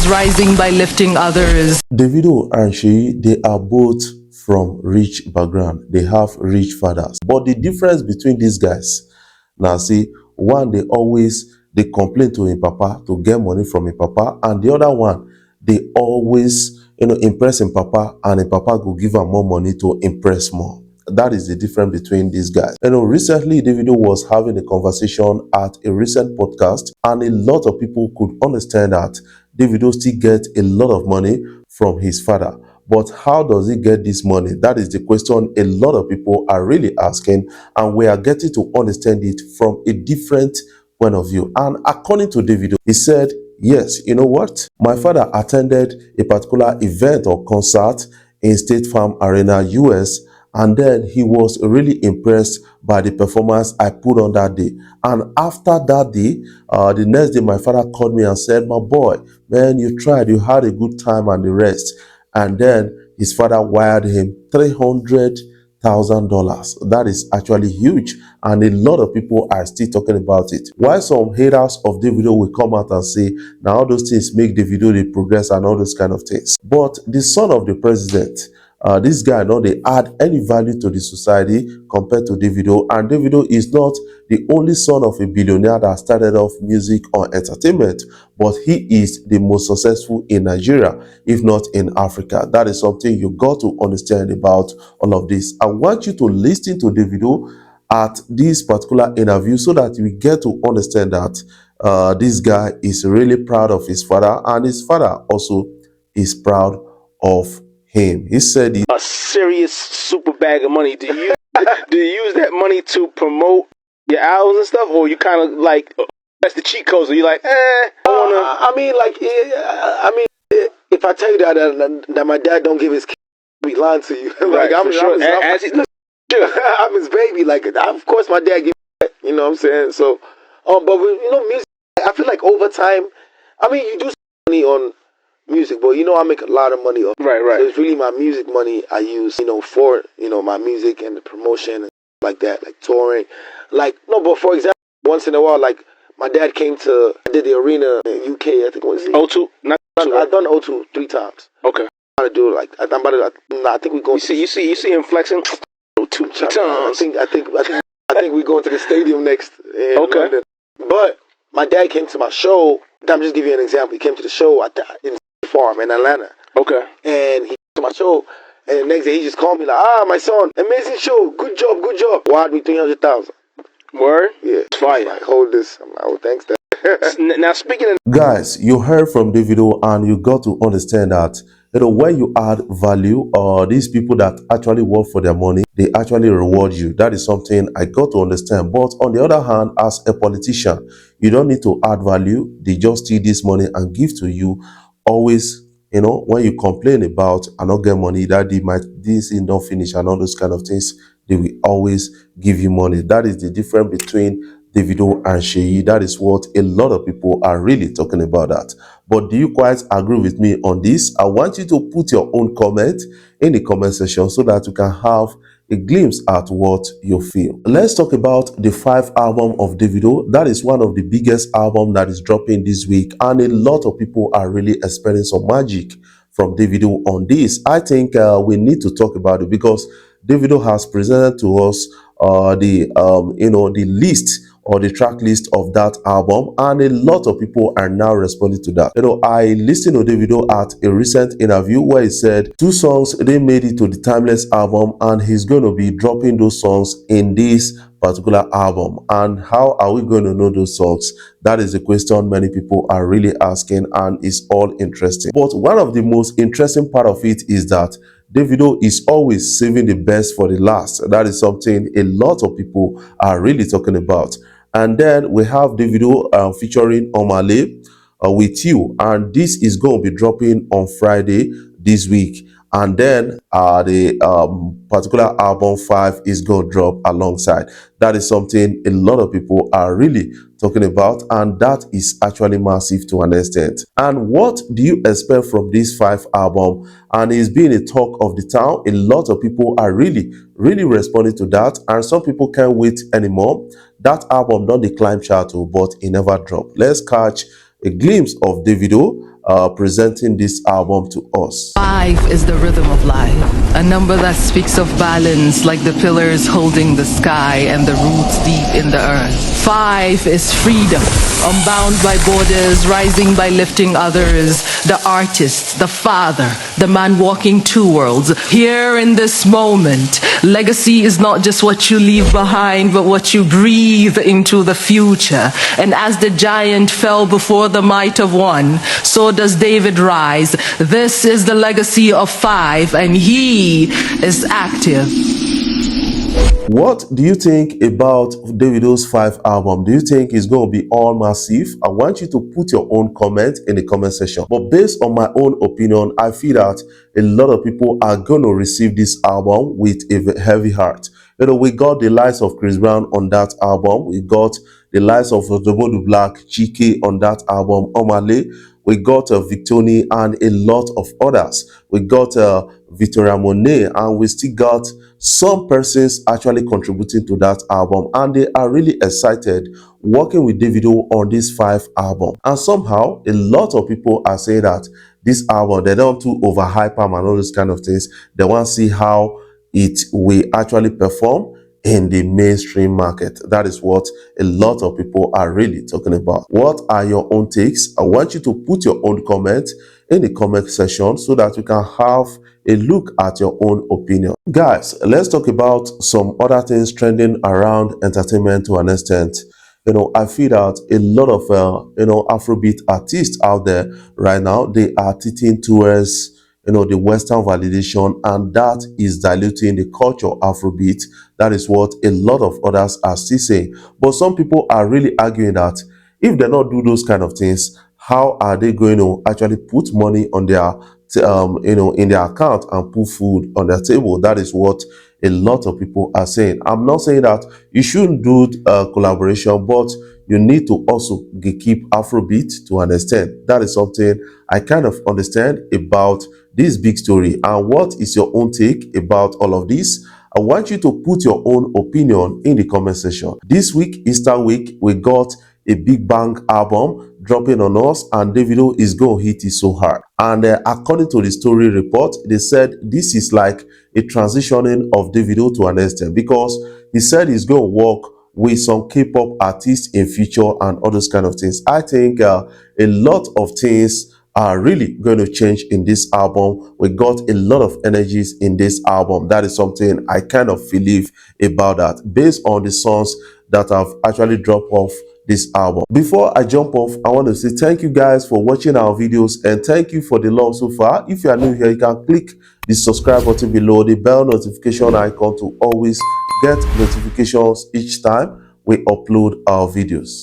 is rising by lifting others. Davido and she, they are both from rich background. They have rich fathers. But the difference between these guys, now see, one, they complain to him papa to get money from him papa, and the other one, they always, impress him papa, and him papa go give her more money to impress more. That is the difference between these guys. Recently, Davido was having a conversation at a recent podcast, and a lot of people could understand that Davido still gets a lot of money from his father. But how does he get this money? That is the question a lot of people are really asking, and we are getting to understand it from a different point of view. And according to Davido, he said, yes, you know what? My father attended a particular event or concert in State Farm Arena, US, and then he was really impressed by the performance I put on that day. And after that day, the next day, my father called me and said, my boy, man, you tried, you had a good time and the rest. And then his father wired him $300,000. That is actually huge. And a lot of people are still talking about it. While some haters of Davido will come out and say, now all those things make Davido the progress and all those kind of things. But the son of the president, this guy, they add any value to the society compared to Davido. And Davido is not the only son of a billionaire that started off music or entertainment, but he is the most successful in Nigeria, if not in Africa. That is something you got to understand about all of this. I want you to listen to Davido at this particular interview so that we get to understand that this guy is really proud of his father, and his father also is proud of him. He said a serious super bag of money. Do you use that money to promote your albums and stuff, or you kind of like that's the cheat codes? Or you like, if I tell you that my dad don't give his kid, be lying to you. Like, I'm sure. I'm his baby. Like, of course, my dad gives. You know what I'm saying? So, but music. I feel like over time, you do money on music, but I make a lot of money off. Right. So it's really my music money I use, for my music and the promotion and like that, like touring. Like but for example, once in a while, like my dad I did the arena in UK. I think it was O2. I've done O2 3 times. Okay. I'm about to do it. Like I think we're going. You see him flexing. O2 times. I think we're going to the stadium next. In London. But my dad came to my show. I'm just giving you an example. He came to the show in Farm in Atlanta. Okay. And he came to my show, and the next day he just called me like, my son, amazing show, good job. Wired me 300,000. Word? Yeah. It's fire. Like, hold this. I'm like, oh, thanks, Dad. Now speaking of guys, you heard from Davido, and you got to understand that when you add value, these people that actually work for their money, they actually reward you. That is something I got to understand. But on the other hand, as a politician, you don't need to add value. They just steal this money and give to you. Always, when you complain about I not get money, that this is not finish and all those kind of things, they will always give you money. That is the difference between Davido and Sheyi. That is what a lot of people are really talking about that. But do you quite agree with me on this? I want you to put your own comment in the comment section so that you can have a glimpse at what you feel. Let's talk about the 5 album of Davido. That is one of the biggest albums that is dropping this week, and a lot of people are really expecting some magic from Davido on this. I think we need to talk about it because Davido has presented to us the list or the track list of that album, and a lot of people are now responding to that. I listened to Davido at a recent interview where he said 2 songs they made it to the Timeless album, and he's going to be dropping those songs in this particular album. And how are we going to know those songs? That is a question many people are really asking, and it's all interesting. But one of the most interesting part of it is that Davido is always saving the best for the last. That is something a lot of people are really talking about. And then we have Davido featuring Omale with You, and this is going to be dropping on Friday this week. And then the particular album 5 is going to drop alongside. That is something a lot of people are really talking about, and that is actually massive to an extent. And what do you expect from this 5 album? And it's been a talk of the town. A lot of people are really responding to that, and some people can't wait anymore. That album don't decline chart, but it never dropped. Let's catch a glimpse of Davido presenting this album to us. 5 is the rhythm of life, a number that speaks of balance, like the pillars holding the sky and the roots deep in the earth. 5 is freedom, unbound by borders, rising by lifting others, the artist, the father, the man walking two worlds. Here in this moment, legacy is not just what you leave behind, but what you breathe into the future. And as the giant fell before the might of one, so does David rise. This is the legacy of 5, and he is active. What do you think about Davido's 5 album? Do you think it's going to be all massive? I want you to put your own comment in the comment section. But based on my own opinion, I feel that a lot of people are going to receive this album with a heavy heart. You know, we got the likes of Chris Brown on that album. We got the likes of Davido Black, Chike on that album, Omale. We got Victoni and a lot of others. We got Victoria Monet, and we still got some persons actually contributing to that album, and they are really excited working with Davido on this 5 album. And somehow a lot of people are saying that this album, they don't too overhype them and all those kind of things. They want to see how it will actually perform in the mainstream market. That is what a lot of people are really talking about. What are your own takes? I want you to put your own comment in the comment section so that we can have a look at your own opinion. Guys, let's talk about some other things trending around entertainment to an extent. You know, I feel that a lot of Afrobeat artists out there right now, they are teaching towards the Western validation, and that is diluting the culture of Afrobeat. That is what a lot of others are still saying. But some people are really arguing that if they not do those kind of things, how are they going to actually put money on their in their account and put food on their table? That is what a lot of people are saying. I'm not saying that you shouldn't do collaboration, but you need to also keep Afrobeat to an extent. That is something I kind of understand about this big story. And what is your own take about all of this? I want you to put your own opinion in the comment section. This week, Easter week, we got a big bang album dropping on us, and Davido is going to hit it so hard. And according to the story report, they said this is like a transitioning of Davido to an extent, because he said he's going to work with some K-pop artists in future and all those kind of things. I think a lot of things are really going to change in this album. We got a lot of energies in this album. That is something I kind of believe about that based on the songs that have actually dropped off this album. Before I jump off, I want to say thank you guys for watching our videos, and thank you for the love so far. If you are new here, you can click the subscribe button below, the bell notification icon, to always get notifications each time we upload our videos.